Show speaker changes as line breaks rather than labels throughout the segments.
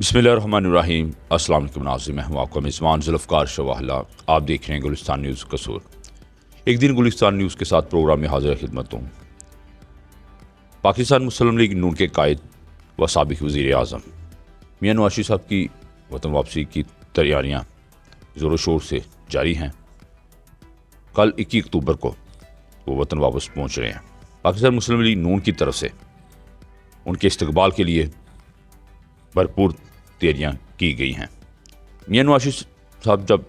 بسم اللہ الرحمن الرحیم۔ السلام علیکم ناظرین، میں ہوں آپ کا میزبان ذوالفقار شواہلہ۔ آپ دیکھ رہے ہیں گلستان نیوز قصور۔ ایک دن گلستان نیوز کے ساتھ پروگرام میں حاضر خدمت ہوں۔ پاکستان مسلم لیگ نون کے قائد و سابق وزیر اعظم میاں نواز شریف صاحب کی وطن واپسی کی تیاریاں زور و شور سے جاری ہیں۔ کل 21 اکتوبر کو وہ وطن واپس پہنچ رہے ہیں۔ پاکستان مسلم لیگ نون کی طرف سے ان کے استقبال کے لیے بھرپور تیاریاں کی گئی ہیں۔ میاں نواز شریف صاحب جب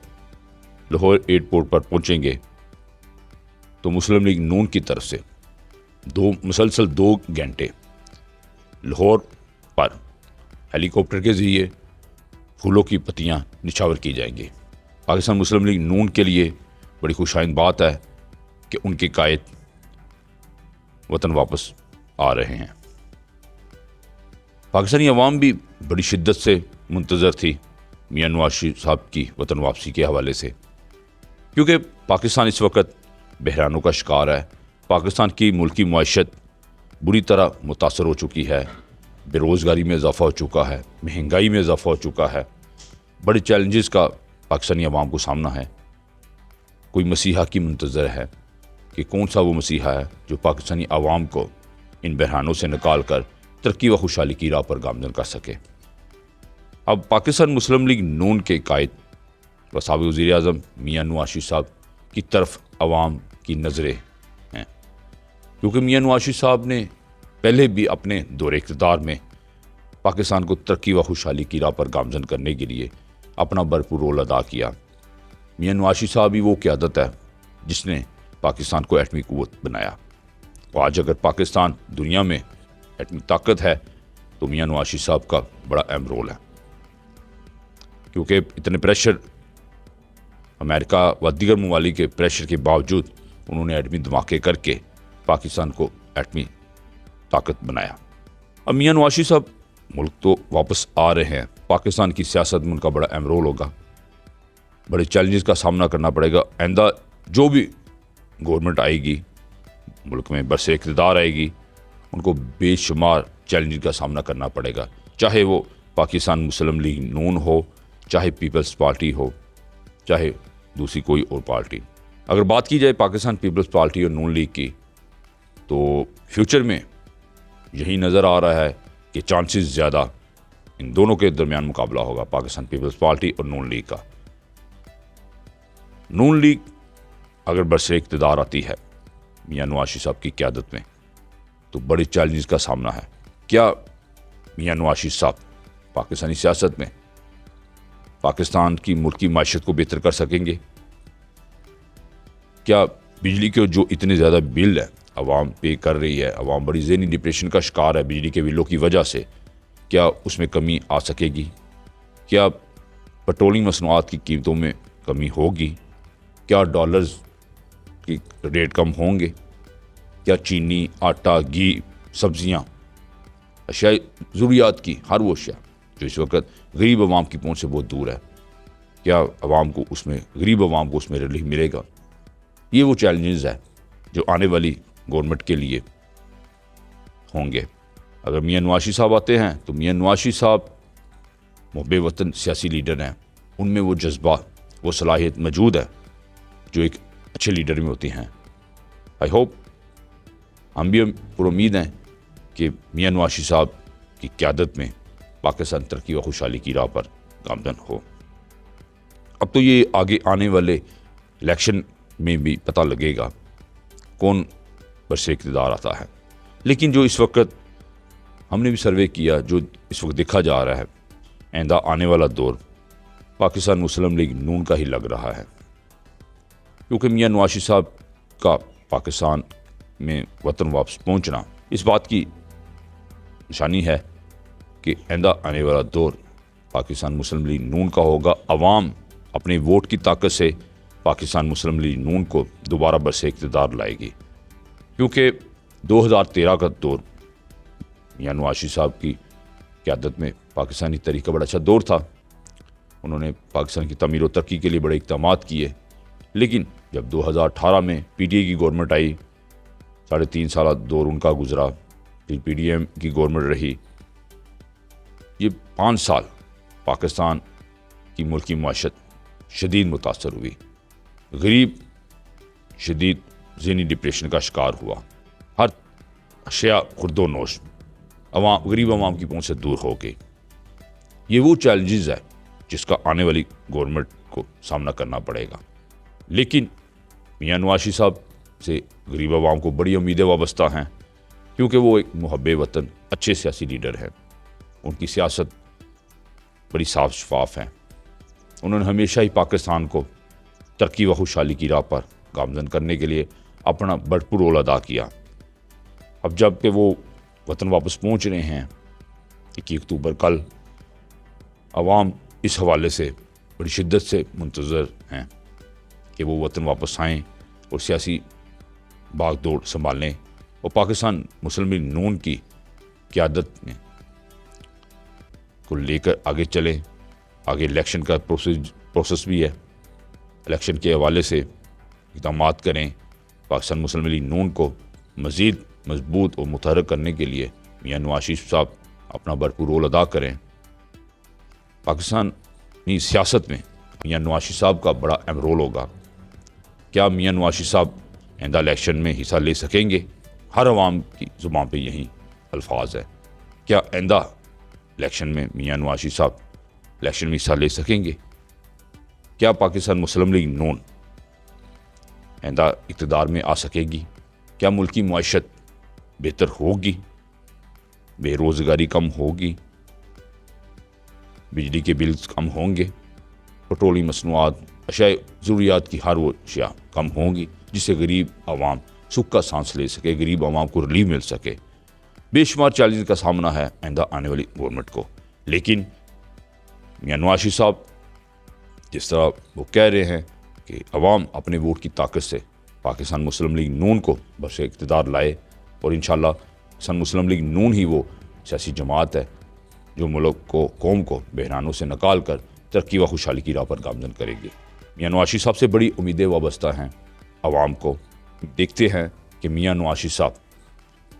لاہور ایئرپورٹ پر پہنچیں گے تو مسلم لیگ نون کی طرف سے مسلسل 2 گھنٹے لاہور پر ہیلی کاپٹر کے ذریعے پھولوں کی پتیاں نچھاور کی جائیں گی۔ پاکستان مسلم لیگ نون کے لیے بڑی خوشائند بات ہے کہ ان کے قائد وطن واپس آ رہے ہیں۔ پاکستانی عوام بھی بڑی شدت سے منتظر تھی میاں نواز شریف صاحب کی وطن واپسی کے حوالے سے، کیونکہ پاکستان اس وقت بحرانوں کا شکار ہے۔ پاکستان کی ملکی معیشت بری طرح متاثر ہو چکی ہے، بے روزگاری میں اضافہ ہو چکا ہے، مہنگائی میں اضافہ ہو چکا ہے، بڑے چیلنجز کا پاکستانی عوام کو سامنا ہے۔ کوئی مسیحا کی منتظر ہے کہ کون سا وہ مسیحا ہے جو پاکستانی عوام کو ان بحرانوں سے نکال کر ترقی و خوشحالی کی راہ پر گامزن کر سکے۔ اب پاکستان مسلم لیگ نون کے قائد و سابق وزیر اعظم میاں نواز شریف صاحب کی طرف عوام کی نظریں ہیں، کیونکہ میاں نواز شریف صاحب نے پہلے بھی اپنے دور اقتدار میں پاکستان کو ترقی و خوشحالی کی راہ پر گامزن کرنے کے لیے اپنا بھرپور رول ادا کیا۔ میاں نواز شریف صاحب ہی وہ قیادت ہے جس نے پاکستان کو ایٹمی قوت بنایا، اور آج اگر پاکستان دنیا میں ایٹمی طاقت ہے تو میاں نواز شریف صاحب کا بڑا اہم رول ہے، کیونکہ اتنے پریشر امریکہ و دیگر ممالک کے پریشر کے باوجود انہوں نے ایٹمی دھماکے کر کے پاکستان کو ایٹمی طاقت بنایا۔ اب میاں نواز شریف صاحب ملک تو واپس آ رہے ہیں، پاکستان کی سیاست میں ان کا بڑا اہم رول ہوگا، بڑے چیلنجز کا سامنا کرنا پڑے گا۔ آئندہ جو بھی گورنمنٹ آئے گی، ملک میں برسر اقتدار آئے گی، ان کو بے شمار چیلنج کا سامنا کرنا پڑے گا، چاہے وہ پاکستان مسلم لیگ نون ہو، چاہے پیپلز پارٹی ہو، چاہے دوسری کوئی اور پارٹی۔ اگر بات کی جائے پاکستان پیپلز پارٹی اور نون لیگ کی، تو فیوچر میں یہی نظر آ رہا ہے کہ چانسز زیادہ ان دونوں کے درمیان مقابلہ ہوگا، پاکستان پیپلز پارٹی اور نون لیگ کا۔ نون لیگ اگر برسر اقتدار آتی ہے میاں نواز شریف صاحب کی قیادت میں تو بڑے چیلنجز کا سامنا ہے۔ کیا میاں نواز شریف صاحب پاکستانی سیاست میں پاکستان کی ملکی معیشت کو بہتر کر سکیں گے؟ کیا بجلی کے جو اتنے زیادہ بل ہیں عوام پے کر رہی ہے، عوام بڑی ذہنی ڈپریشن کا شکار ہے بجلی کے بلوں کی وجہ سے، کیا اس میں کمی آ سکے گی؟ کیا پیٹرولیم مصنوعات کی قیمتوں میں کمی ہوگی؟ کیا ڈالرز کی ریٹ کم ہوں گے؟ کیا چینی، آٹا، گھی، سبزیاں، اشیاء ضروریات کی ہر وہ اشیاء جو اس وقت غریب عوام کی پہنچ سے بہت دور ہے، کیا غریب عوام کو اس میں ریلیف ملے گا؟ یہ وہ چیلنجز ہے جو آنے والی گورنمنٹ کے لیے ہوں گے۔ اگر میاں نواز شریف صاحب آتے ہیں تو میاں نواز شریف صاحب محب وطن سیاسی لیڈر ہیں، ان میں وہ جذبہ، وہ صلاحیت موجود ہے جو ایک اچھے لیڈر میں ہوتی ہیں۔ آئی ہوپ، ہم بھی پر امید ہیں کہ میاں نواز شریف صاحب کی قیادت میں پاکستان ترقی و خوشحالی کی راہ پر گامزن ہو۔ اب تو یہ آگے آنے والے الیکشن میں بھی پتہ لگے گا کون برسر اقتدار آتا ہے، لیکن جو اس وقت ہم نے بھی سروے کیا، جو اس وقت دیکھا جا رہا ہے، آئندہ آنے والا دور پاکستان مسلم لیگ نون کا ہی لگ رہا ہے، کیونکہ میاں نواز شریف صاحب کا پاکستان میں وطن واپس پہنچنا اس بات کی نشانی ہے کہ آئندہ آنے والا دور پاکستان مسلم لیگ نون کا ہوگا۔ عوام اپنے ووٹ کی طاقت سے پاکستان مسلم لیگ نون کو دوبارہ برسر اقتدار لائے گی، کیونکہ 2013 کا دور میاں نواز شریف صاحب کی قیادت میں پاکستانی تاریخ کا بڑا اچھا دور تھا۔ انہوں نے پاکستان کی تعمیر و ترقی کے لیے بڑے اقدامات کیے، لیکن جب 2018 میں پی ٹی آئی کی گورنمنٹ آئی، 3.5 سالہ دور ان کا گزرا، پھر پی ڈی ایم کی گورنمنٹ رہی، یہ 5 سال پاکستان کی ملکی معیشت شدید متاثر ہوئی، غریب شدید ذہنی ڈپریشن کا شکار ہوا، ہر اشیاء خرد و نوش، غریب عوام کی پہنچ سے دور ہو گئی۔ یہ وہ چیلنجز ہے جس کا آنے والی گورنمنٹ کو سامنا کرنا پڑے گا، لیکن میاں نواز شریف صاحب سے غریب عوام کو بڑی امیدیں وابستہ ہیں، کیونکہ وہ ایک محب وطن اچھے سیاسی لیڈر ہیں۔ ان کی سیاست بڑی صاف شفاف ہے، انہوں نے ہمیشہ ہی پاکستان کو ترقی و خوشحالی کی راہ پر گامزن کرنے کے لیے اپنا بھرپور رول ادا کیا۔ اب جب کہ وہ وطن واپس پہنچ رہے ہیں 21 اکتوبر کل، عوام اس حوالے سے بڑی شدت سے منتظر ہیں کہ وہ وطن واپس آئیں اور سیاسی باغ دوڑ سنبھالیں اور پاکستان مسلم لیگ نون کی قیادت میں کو لے کر آگے چلیں۔ آگے الیکشن کا پروسیس بھی ہے، الیکشن کے حوالے سے اقدامات کریں۔ پاکستان مسلم لیگ نون کو مزید مضبوط اور متحرک کرنے کے لیے میاں نواز شریف صاحب اپنا بھرپور رول ادا کریں۔ پاکستانی سیاست میں میاں نواز شریف صاحب کا بڑا اہم رول ہوگا۔ کیا میاں نواز شریف صاحب آئندہ الیکشن میں حصہ لے سکیں گے؟ ہر عوام کی زبان پہ یہی الفاظ ہے۔ کیا آئندہ الیکشن میں میاں نواز شریف صاحب الیکشن میں حصہ لے سکیں گے؟ کیا پاکستان مسلم لیگ نون آئندہ اقتدار میں آ سکے گی؟ کیا ملکی معیشت بہتر ہوگی؟ بے روزگاری کم ہوگی؟ بجلی کے بلز کم ہوں گے؟ پیٹرولیم مصنوعات، اشیاء ضروریات کی ہر وہ اشیاء کم ہوں گی جس سے غریب عوام سکھ کا سانس لے سکے، غریب عوام کو ریلیف مل سکے۔ بے شمار چیلنج کا سامنا ہے آئندہ آنے والی گورنمنٹ کو، لیکن میاں نواز شریف صاحب جس طرح وہ کہہ رہے ہیں کہ عوام اپنے ووٹ کی طاقت سے پاکستان مسلم لیگ نون کو برسر اقتدار لائے، اور انشاءاللہ پاکستان مسلم لیگ نون ہی وہ سیاسی جماعت ہے جو ملک کو، قوم کو بحرانوں سے نکال کر ترقی و خوشحالی کی راہ پر گامزن کرے گی۔ میاں نواز شریف صاحب سے بڑی امیدیں وابستہ ہیں عوام کو۔ دیکھتے ہیں کہ میاں نواز شریف صاحب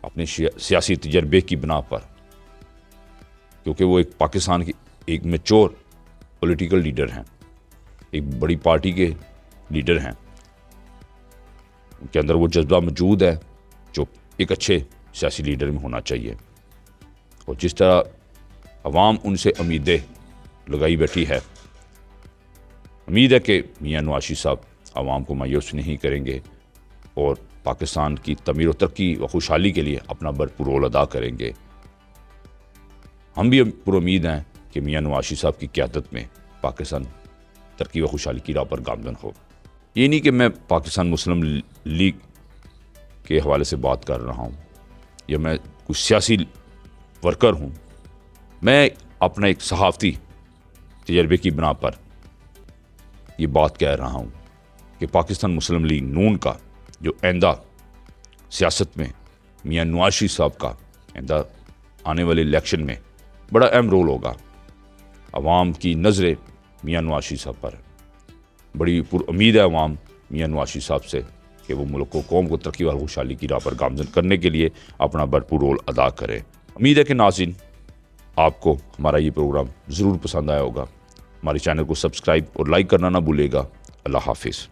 اپنے سیاسی تجربے کی بنا پر، کیونکہ وہ ایک پاکستان کی ایک میچور پولیٹیکل لیڈر ہیں، ایک بڑی پارٹی کے لیڈر ہیں، ان کے اندر وہ جذبہ موجود ہے جو ایک اچھے سیاسی لیڈر میں ہونا چاہیے، اور جس طرح عوام ان سے امیدیں لگائی بیٹھی ہے، امید ہے کہ میاں نواز شریف صاحب عوام کو مایوس نہیں کریں گے اور پاکستان کی تعمیر و ترقی و خوشحالی کے لیے اپنا بھرپور رول ادا کریں گے۔ ہم بھی پر امید ہیں کہ میاں نواز شریف صاحب کی قیادت میں پاکستان ترقی و خوشحالی کی راہ پر گامزن ہو۔ یہ نہیں کہ میں پاکستان مسلم لیگ کے حوالے سے بات کر رہا ہوں یا میں کچھ سیاسی ورکر ہوں، میں اپنا ایک صحافتی تجربے کی بنا پر یہ بات کہہ رہا ہوں کہ پاکستان مسلم لیگ نون کا جو آئندہ سیاست میں میاں نواز شریف صاحب کا آئندہ آنے والے الیکشن میں بڑا اہم رول ہوگا۔ عوام کی نظریں میاں نواز شریف صاحب پر بڑی پر امید ہے عوام میاں نواز شریف صاحب سے کہ وہ ملک کو، قوم کو ترقی و خوشحالی کی راہ پر گامزن کرنے کے لیے اپنا بھرپور رول ادا کریں۔ امید ہے کہ ناظرین آپ کو ہمارا یہ پروگرام ضرور پسند آیا ہوگا۔ ہمارے چینل کو سبسکرائب اور لائک کرنا نہ بھولے گا۔ اللہ حافظ۔